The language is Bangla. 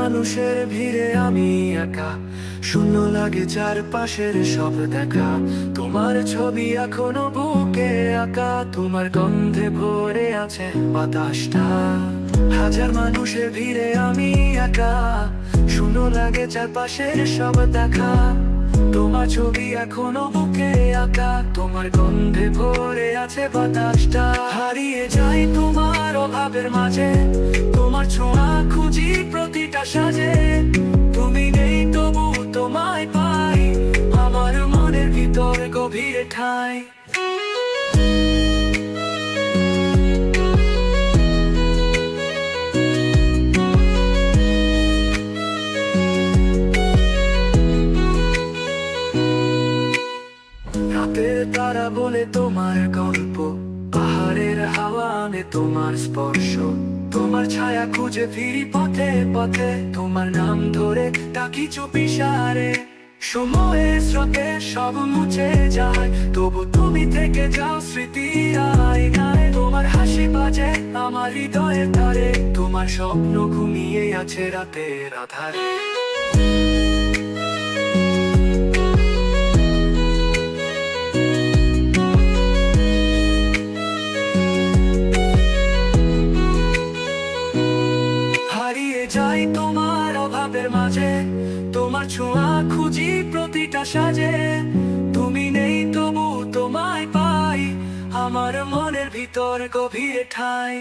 মানুষের ভিড়ে আমি একা, শূন্য লাগে চারপাশের সব দেখা। তোমার ছবি এখনো বুকে আঁকা, তোমার গন্ধে ভরে আছে বাতাসটা। হাজার মানুষের ভিড়ে আমি একা, শূন্য লাগে চারপাশের সব দেখা। তোমার ছবি এখনো বুকে আঁকা, তোমার গন্ধে ভরে আছে বাতাসটা। হারিয়ে যাই তোমার অভাবের মাঝে, তোমার ছোঁয়া খুঁজি প্রতিটা সাজে। তুমি নেই তবু তোমায় পাই, আমার মনের ভিতর গভীরে ঠাঁই। রাতের তারা বলে তোমার গল্প, পাহাড়ের হাওয়া আনে তোমার স্পর্শ। তোমার ছায়া খুঁজে ফিরি পথে পথে, তোমার নাম ধরে ডাকি চুপি সারে। সময়ের স্রোতে সব মুছে যায়, তবু তুমি থেকে যাও স্মৃতির আয়নায়। তোমার হাসি বাজে আমার হৃদয়ের ধারে, তোমার স্বপ্ন ঘুমিয়ে আছে রাতের আধারে। হারিয়ে যাই তোমার অভাবের মাঝে, তোমার ছোঁয়া খুঁজি প্রতিটা সাজে। তুমি নেই তবু তোমায় পাই, আমার মনের ভিতর গভীরে ঠাঁই।